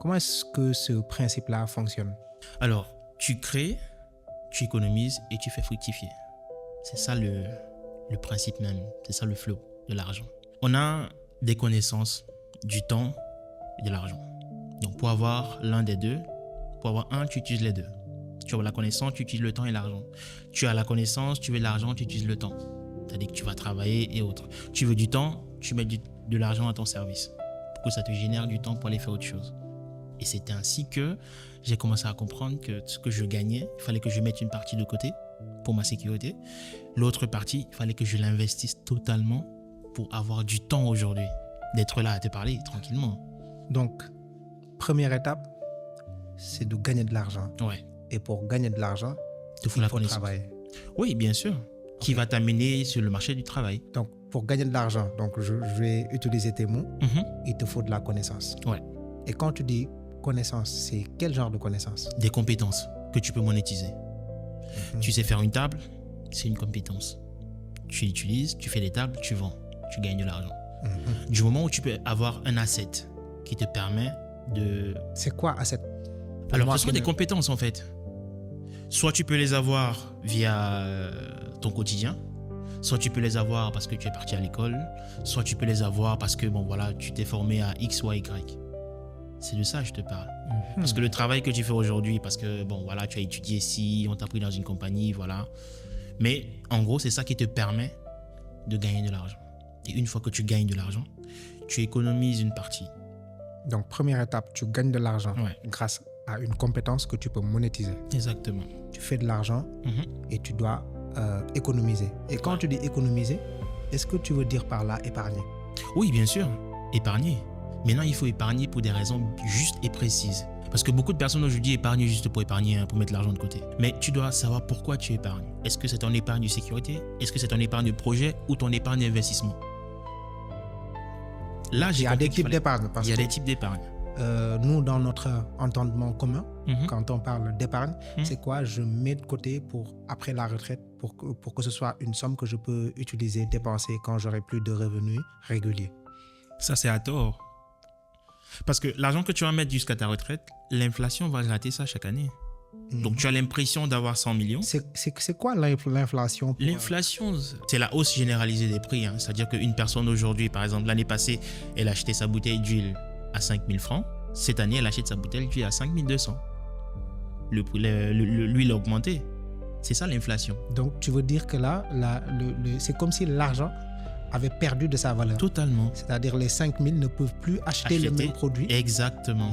Comment est-ce que ce principe-là fonctionne? Alors, tu crées, tu économises et tu fais fructifier. C'est ça le principe même. C'est ça le flow de l'argent. On a des connaissances, du temps et de l'argent. Donc, pour avoir l'un des deux, pour avoir un, tu utilises les deux. Tu as la connaissance, tu utilises le temps et l'argent. Tu as la connaissance, tu veux de l'argent, tu utilises le temps. C'est-à-dire que tu vas travailler et autres. Tu veux du temps, tu mets de l'argent à ton service pour que ça te génère du temps pour aller faire autre chose. Et c'était ainsi que j'ai commencé à comprendre que ce que je gagnais, il fallait que je mette une partie de côté pour ma sécurité. L'autre partie, il fallait que je l'investisse totalement pour avoir du temps aujourd'hui, d'être là à te parler tranquillement. Donc, première étape, c'est de gagner de l'argent. Ouais. Et pour gagner de l'argent, il faut travailler. Oui, bien sûr. Qui va t'amener sur le marché du travail. Donc, pour gagner de l'argent, donc je vais utiliser tes mots, il te faut de la connaissance. Ouais. Et quand tu dis connaissance, c'est quel genre de connaissance? Des compétences que tu peux monétiser. Tu sais faire une table, c'est une compétence. Tu l'utilises, tu fais des tables, tu vends, tu gagnes de l'argent. Du moment où tu peux avoir un asset qui te permet de... C'est quoi asset? Alors, ce sont des compétences en fait. Soit tu peux les avoir via ton quotidien, soit tu peux les avoir parce que tu es parti à l'école, soit tu peux les avoir parce que bon voilà, tu t'es formé à X ou à Y. C'est de ça que je te parle. Parce que le travail que tu fais aujourd'hui, parce que bon voilà, tu as étudié ici, on t'a pris dans une compagnie, voilà. Mais en gros, c'est ça qui te permet de gagner de l'argent. Et une fois que tu gagnes de l'argent, tu économises une partie. Donc, première étape, tu gagnes de l'argent grâce à une compétence que tu peux monétiser. Exactement. Tu fais de l'argent et tu dois économiser. Et quand tu dis économiser, est-ce que tu veux dire par là épargner? Oui, bien sûr, épargner. Maintenant, il faut épargner pour des raisons justes et précises. Parce que beaucoup de personnes aujourd'hui épargnent juste pour épargner, pour mettre l'argent de côté. Mais tu dois savoir pourquoi tu épargnes. Est-ce que c'est ton épargne de sécurité? Est-ce que c'est ton épargne de projet ou ton épargne d'investissement? Là, il y a des types d'épargne. Il y a des types d'épargne. Nous, dans notre entendement commun, quand on parle d'épargne, c'est quoi? Je mets de côté pour après la retraite, pour que ce soit une somme que je peux utiliser, dépenser quand j'aurai plus de revenus réguliers. Ça, c'est à tort. Parce que l'argent que tu vas mettre jusqu'à ta retraite, l'inflation va gratter ça chaque année. Donc, tu as l'impression d'avoir 100 millions. C'est quoi l'inflation? L'inflation, c'est la hausse généralisée des prix. C'est-à-dire qu'une personne aujourd'hui, par exemple, l'année passée, elle a acheté sa bouteille d'huile à 5 000 francs. Cette année, elle achète sa bouteille d'huile à 5 200. L'huile a augmenté. C'est ça l'inflation. Donc, tu veux dire que là, c'est comme si l'argent avait perdu de sa valeur. Totalement. C'est-à-dire les 5 000 ne peuvent plus acheter le même produit. Exactement.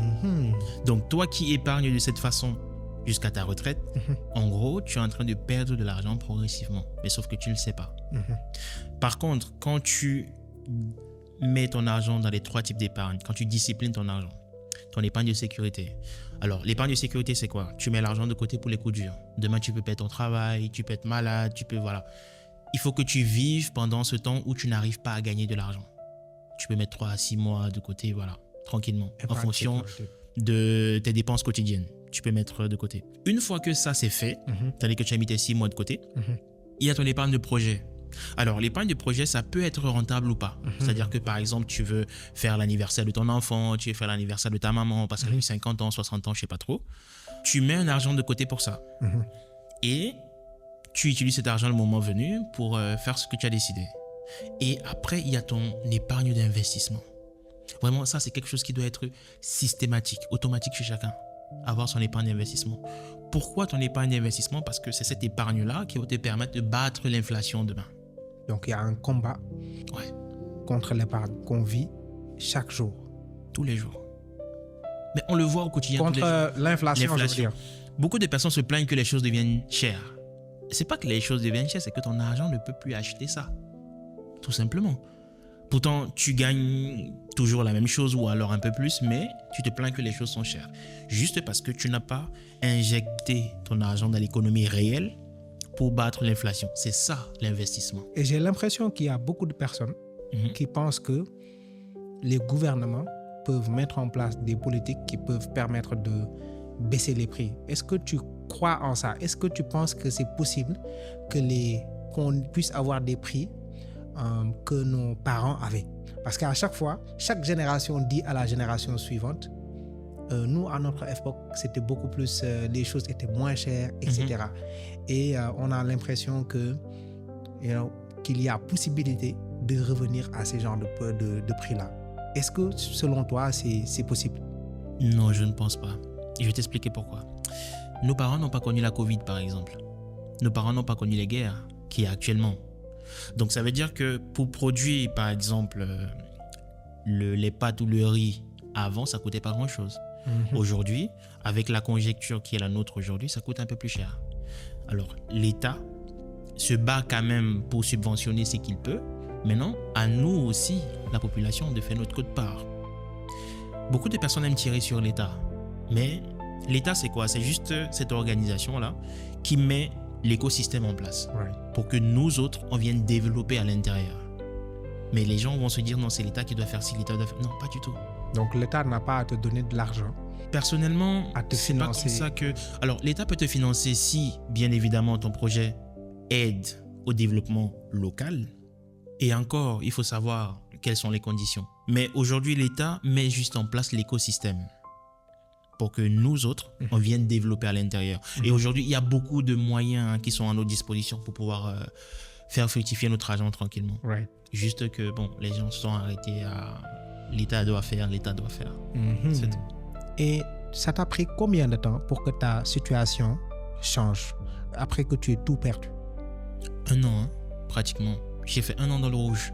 Donc, toi qui épargnes de cette façon jusqu'à ta retraite, en gros, tu es en train de perdre de l'argent progressivement. Mais sauf que tu ne le sais pas. Par contre, quand tu mets ton argent dans les 3 types d'épargne, quand tu disciplines ton argent, ton épargne de sécurité. Alors, l'épargne de sécurité, c'est quoi? Tu mets l'argent de côté pour les coups durs. Demain, tu peux perdre ton travail, tu peux être malade, tu peux, voilà. Il faut que tu vives pendant ce temps où tu n'arrives pas à gagner de l'argent. Tu peux mettre 3 à 6 mois de côté, voilà, tranquillement, en fonction de tes dépenses quotidiennes. Tu peux mettre de côté. Une fois que ça, c'est fait, c'est-à-dire que tu as mis tes 6 mois de côté, il y a ton épargne de projet. Alors, l'épargne de projet, ça peut être rentable ou pas. C'est-à-dire que, par exemple, tu veux faire l'anniversaire de ton enfant, tu veux faire l'anniversaire de ta maman parce qu'elle a eu 50 ans, 60 ans, je ne sais pas trop. Tu mets un argent de côté pour ça. Et tu utilises cet argent le moment venu pour faire ce que tu as décidé. Et après, il y a ton épargne d'investissement. Vraiment, ça, c'est quelque chose qui doit être systématique, automatique chez chacun. Avoir son épargne d'investissement. Pourquoi ton épargne d'investissement? Parce que c'est cette épargne-là qui va te permettre de battre l'inflation demain. Donc, il y a un combat contre l'épargne qu'on vit chaque jour. Tous les jours. Mais on le voit au quotidien. Contre l'inflation, je veux dire. Beaucoup de personnes se plaignent que les choses deviennent chères. C'est pas que les choses deviennent chères, c'est que ton argent ne peut plus acheter ça. Tout simplement. Pourtant, tu gagnes toujours la même chose ou alors un peu plus, mais tu te plains que les choses sont chères. Juste parce que tu n'as pas injecté ton argent dans l'économie réelle pour battre l'inflation. C'est ça, l'investissement. Et j'ai l'impression qu'il y a beaucoup de personnes qui pensent que les gouvernements peuvent mettre en place des politiques qui peuvent permettre de baisser les prix. Est-ce que tu crois en ça? Est-ce que tu penses que c'est possible qu'on puisse avoir des prix que nos parents avaient? Parce qu'à chaque fois, chaque génération dit à la génération suivante, Nous, à notre époque, c'était beaucoup plus, les choses étaient moins chères, etc. Et on a l'impression que, qu'il y a possibilité de revenir à ces genres de prix-là. Est-ce que, selon toi, c'est possible? Non, je ne pense pas. Je vais t'expliquer pourquoi. Nos parents n'ont pas connu la Covid, par exemple. Nos parents n'ont pas connu les guerres qu'il y a actuellement. Donc, ça veut dire que pour produire, par exemple, les pâtes ou le riz, avant, ça ne coûtait pas grand-chose. Aujourd'hui, avec la conjecture qui est la nôtre aujourd'hui, ça coûte un peu plus cher. Alors, l'État se bat quand même pour subventionner ce qu'il peut. Maintenant, à nous aussi, la population, de faire notre quote-part. Beaucoup de personnes aiment tirer sur l'État. Mais l'État, c'est quoi? C'est juste cette organisation-là qui met l'écosystème en place pour que nous autres, on vienne développer à l'intérieur. Mais les gens vont se dire, non, c'est l'État qui doit faire ci, l'État doit faire... Non, pas du tout. Donc, l'État n'a pas à te donner de l'argent. Personnellement, à te c'est pas comme ça que... Alors, l'État peut te financer si, bien évidemment, ton projet aide au développement local. Et encore, il faut savoir quelles sont les conditions. Mais aujourd'hui, l'État met juste en place l'écosystème pour que nous autres, on vienne développer à l'intérieur. Et aujourd'hui, il y a beaucoup de moyens qui sont à notre disposition pour pouvoir faire fructifier notre argent tranquillement. Juste que, bon, les gens se sont arrêtés à... L'État doit faire, l'État doit faire. C'est tout. Et ça t'a pris combien de temps pour que ta situation change après que tu aies tout perdu? 1 an, hein, pratiquement. J'ai fait 1 an dans le rouge.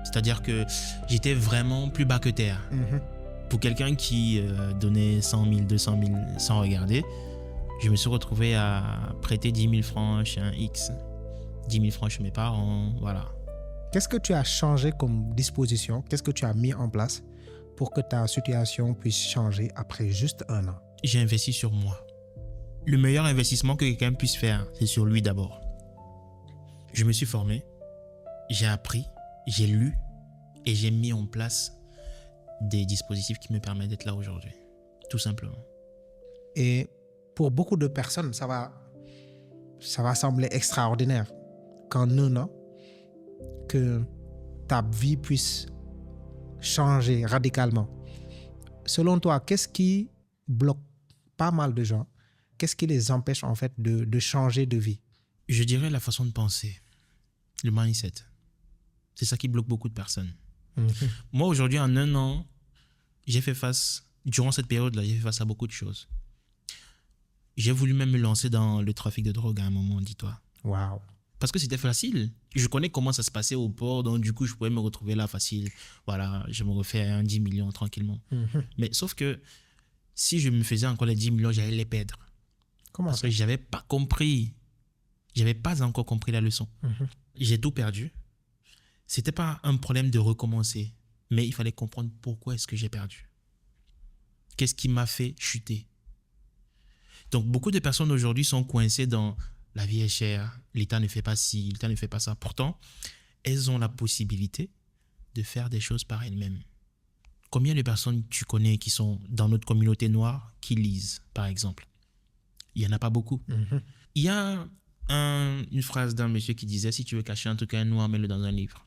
C'est-à-dire que j'étais vraiment plus bas que terre. Pour quelqu'un qui donnait 100 000, 200 000 sans regarder, je me suis retrouvé à prêter 10 000 francs chez un X, 10 000 francs chez mes parents, voilà. Qu'est-ce que tu as changé comme disposition? Qu'est-ce que tu as mis en place pour que ta situation puisse changer après juste 1 an? J'ai investi sur moi. Le meilleur investissement que quelqu'un puisse faire, c'est sur lui d'abord. Je me suis formé, j'ai appris, j'ai lu et j'ai mis en place des dispositifs qui me permettent d'être là aujourd'hui. Tout simplement. Et pour beaucoup de personnes, ça va sembler extraordinaire qu'en 1 an, que ta vie puisse changer radicalement. Selon toi, qu'est-ce qui bloque pas mal de gens? Qu'est-ce qui les empêche en fait de changer de vie? Je dirais la façon de penser, le mindset. C'est ça qui bloque beaucoup de personnes. Moi, aujourd'hui, en 1 an, j'ai fait face, durant cette période-là, j'ai fait face à beaucoup de choses. J'ai voulu même me lancer dans le trafic de drogue à un moment, dis-toi. Waouh. Parce que c'était facile. Je connais comment ça se passait au port, donc du coup, je pouvais me retrouver là facile. Voilà, je me refais un 10 millions tranquillement. Mais sauf que si je me faisais encore les 10 millions, j'allais les perdre. Comment Parce ça? que j'avais pas compris. J'avais pas encore compris la leçon. J'ai tout perdu. C'était pas un problème de recommencer, mais il fallait comprendre pourquoi est-ce que j'ai perdu. Qu'est-ce qui m'a fait chuter? Donc, beaucoup de personnes aujourd'hui sont coincées dans la vie est chère, l'État ne fait pas ci, l'État ne fait pas ça. Pourtant, elles ont la possibilité de faire des choses par elles-mêmes. Combien de personnes tu connais qui sont dans notre communauté noire qui lisent, par exemple? Il n'y en a pas beaucoup. Il y a une phrase d'un monsieur qui disait « Si tu veux cacher un truc à un noir, mets-le dans un livre ».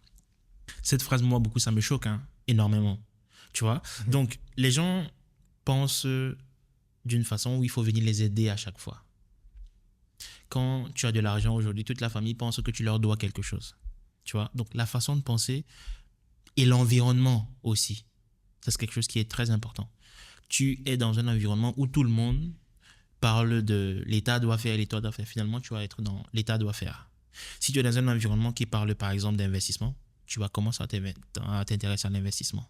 Cette phrase, moi, beaucoup, ça me choque, énormément. Tu vois? Donc, les gens pensent d'une façon où il faut venir les aider à chaque fois. Quand tu as de l'argent aujourd'hui, toute la famille pense que tu leur dois quelque chose. Tu vois? Donc, la façon de penser et l'environnement aussi, ça c'est quelque chose qui est très important. Tu es dans un environnement où tout le monde parle de l'État doit faire, l'État doit faire. Finalement, tu vas être dans l'État doit faire. Si tu es dans un environnement qui parle par exemple d'investissement, tu vas commencer à t'intéresser à l'investissement.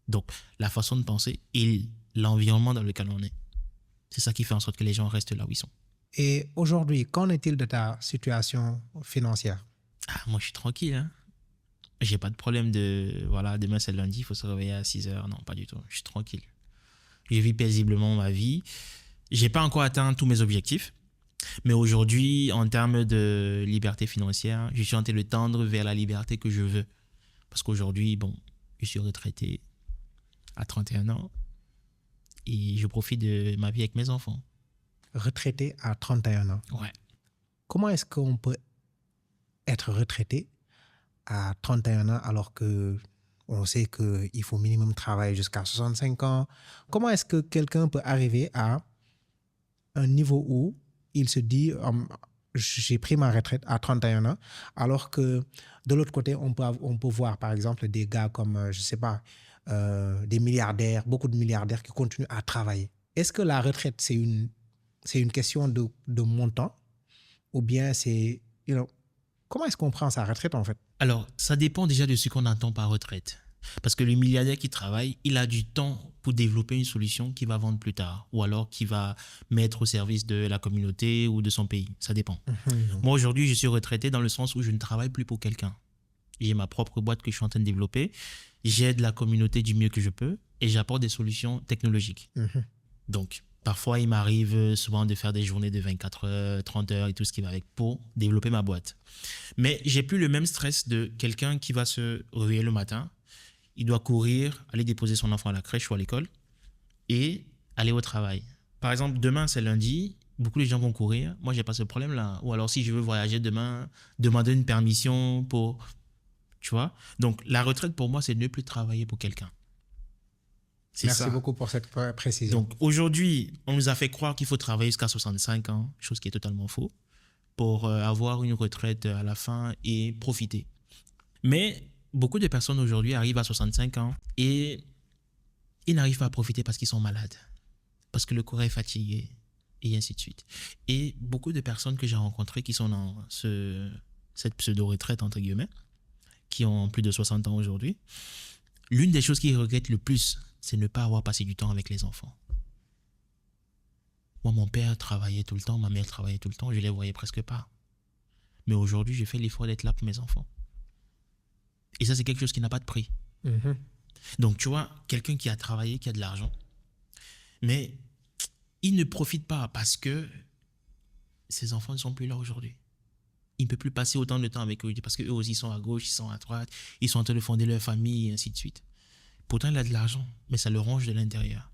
Donc, la façon de penser et l'environnement dans lequel on est, c'est ça qui fait en sorte que les gens restent là où ils sont. Et aujourd'hui, qu'en est-il de ta situation financière? Moi, je suis tranquille. J'ai pas de problème de... Voilà, demain c'est lundi, il faut se réveiller à 6h. Non, pas du tout. Je suis tranquille. Je vis paisiblement ma vie. J'ai pas encore atteint tous mes objectifs. Mais aujourd'hui, en termes de liberté financière, je suis en train de tendre vers la liberté que je veux. Parce qu'aujourd'hui, bon, je suis retraité à 31 ans et je profite de ma vie avec mes enfants. Retraité à 31 ans. Ouais. Comment est-ce qu'on peut être retraité à 31 ans alors que On sait qu'il faut minimum travailler jusqu'à 65 ans. Comment est-ce que quelqu'un peut arriver à un niveau où il se dit j'ai pris ma retraite à 31 ans, alors que de l'autre côté, on peut voir par exemple des gars comme, je sais pas, des milliardaires, beaucoup de milliardaires qui continuent à travailler. Est-ce que la retraite, c'est une question de montant ou bien c'est... comment est-ce qu'on prend sa retraite en fait? Alors, ça dépend déjà de ce qu'on entend par retraite. Parce que le milliardaire qui travaille, il a du temps pour développer une solution qu'il va vendre plus tard ou alors qu'il va mettre au service de la communauté ou de son pays. Ça dépend. Moi, aujourd'hui, je suis retraité dans le sens où je ne travaille plus pour quelqu'un. J'ai ma propre boîte que je suis en train de développer. J'aide la communauté du mieux que je peux et j'apporte des solutions technologiques. Donc, parfois, il m'arrive souvent de faire des journées de 24 heures, 30 heures et tout ce qui va avec pour développer ma boîte. Mais j'ai plus le même stress de quelqu'un qui va se réveiller le matin. Il doit courir, aller déposer son enfant à la crèche ou à l'école et aller au travail. Par exemple, demain, c'est lundi. Beaucoup de gens vont courir. Moi, j'ai pas ce problème-là. Ou alors, si je veux voyager demain, demander une permission pour... Tu vois? Donc, la retraite, pour moi, c'est ne plus travailler pour quelqu'un. Merci beaucoup pour cette précision. Donc, aujourd'hui, on nous a fait croire qu'il faut travailler jusqu'à 65 ans, chose qui est totalement faux, pour avoir une retraite à la fin et profiter. Mais beaucoup de personnes aujourd'hui arrivent à 65 ans et ils n'arrivent pas à profiter parce qu'ils sont malades, parce que le corps est fatigué, et ainsi de suite. Et beaucoup de personnes que j'ai rencontrées qui sont dans cette pseudo-retraite, entre guillemets, qui ont plus de 60 ans aujourd'hui, l'une des choses qu'ils regrettent le plus, c'est ne pas avoir passé du temps avec les enfants. Moi, mon père travaillait tout le temps, ma mère travaillait tout le temps, je ne les voyais presque pas. Mais aujourd'hui, je fais l'effort d'être là pour mes enfants. Et ça, c'est quelque chose qui n'a pas de prix. Donc, tu vois, quelqu'un qui a travaillé, qui a de l'argent, mais il ne profite pas parce que ses enfants ne sont plus là aujourd'hui. Il ne peut plus passer autant de temps avec eux parce qu'eux aussi sont à gauche, ils sont à droite, ils sont en train de fonder leur famille et ainsi de suite. Pourtant, il a de l'argent, mais ça le ronge de l'intérieur.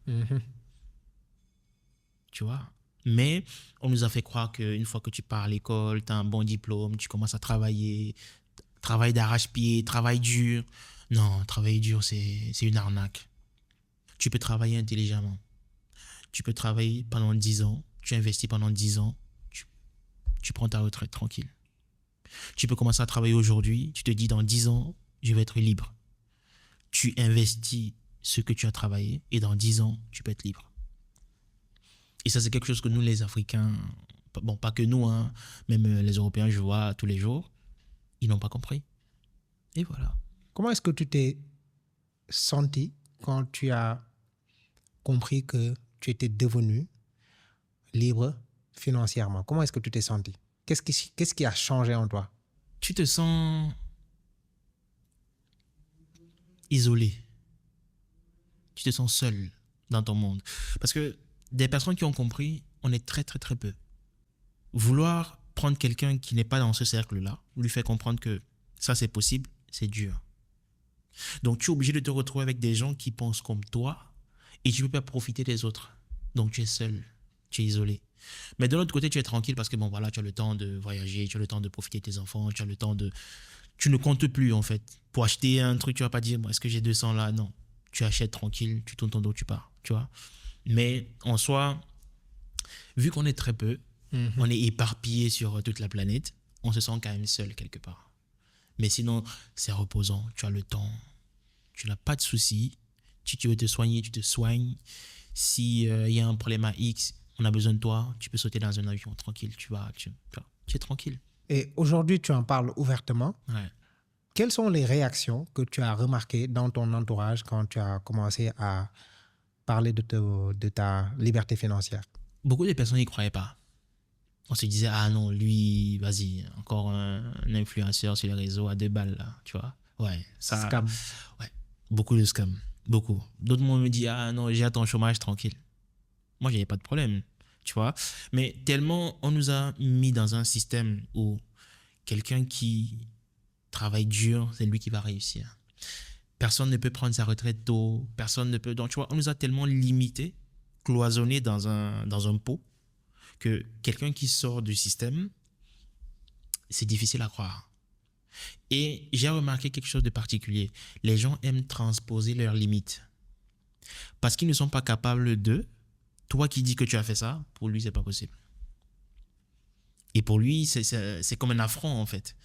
Tu vois? Mais on nous a fait croire qu'une fois que tu pars à l'école, tu as un bon diplôme, tu commences à travailler, travail d'arrache-pied, travail dur. Non, travail dur, c'est une arnaque. Tu peux travailler intelligemment. Tu peux travailler pendant 10 ans, tu investis pendant 10 ans, tu prends ta retraite tranquille. Tu peux commencer à travailler aujourd'hui, tu te dis dans 10 ans, je vais être libre. Tu investis ce que tu as travaillé et dans 10 ans, tu peux être libre. Et ça, c'est quelque chose que nous, les Africains, bon, pas que nous, hein, même les Européens, je vois tous les jours, ils n'ont pas compris. Et voilà. Comment est-ce que tu t'es senti quand tu as compris que tu étais devenu libre financièrement? Comment est-ce que tu t'es senti? Qu'est-ce qui a changé en toi? Tu te sens isolé. Tu te sens seul dans ton monde. Parce que des personnes qui ont compris, on est très, très, très peu. Vouloir prendre quelqu'un qui n'est pas dans ce cercle-là, lui faire comprendre que ça, c'est possible, c'est dur. Donc, tu es obligé de te retrouver avec des gens qui pensent comme toi et tu ne peux pas profiter des autres. Donc, tu es seul, tu es isolé. Mais de l'autre côté, tu es tranquille parce que, bon, voilà, tu as le temps de voyager, tu as le temps de profiter de tes enfants, tu as le temps de... Tu ne comptes plus, en fait. Pour acheter un truc, tu ne vas pas dire, est-ce que j'ai 200 là? Non. Tu achètes tranquille, tu tournes ton dos, tu pars, tu vois. Mais en soi, vu qu'on est très peu, on est éparpillé sur toute la planète, on se sent quand même seul quelque part. Mais sinon, c'est reposant, tu as le temps, tu n'as pas de soucis. Si tu veux te soigner, tu te soignes. S'il y a un problème à X, on a besoin de toi, tu peux sauter dans un avion tranquille, tu es tranquille. Et aujourd'hui, tu en parles ouvertement. Ouais. Quelles sont les réactions que tu as remarquées dans ton entourage quand tu as commencé à parler de ta liberté financière? Beaucoup de personnes n'y croyaient pas. On se disait, ah non, lui, vas-y, encore un influenceur sur les réseaux à 2 balles, là, tu vois. Ouais, ça. Scam. Ouais, beaucoup de scam, beaucoup. D'autres me disent, ah non, j'ai ton chômage tranquille. Moi, j'avais pas de problème, tu vois. Mais tellement on nous a mis dans un système où quelqu'un qui travaille dur, c'est lui qui va réussir. Personne ne peut prendre sa retraite tôt, personne ne peut... Donc, tu vois, on nous a tellement limités, cloisonnés dans un pot, que quelqu'un qui sort du système, c'est difficile à croire. Et j'ai remarqué quelque chose de particulier. Les gens aiment transposer leurs limites. Parce qu'ils ne sont pas capables de... Toi qui dis que tu as fait ça, pour lui, c'est pas possible. Et pour lui, c'est comme un affront, en fait.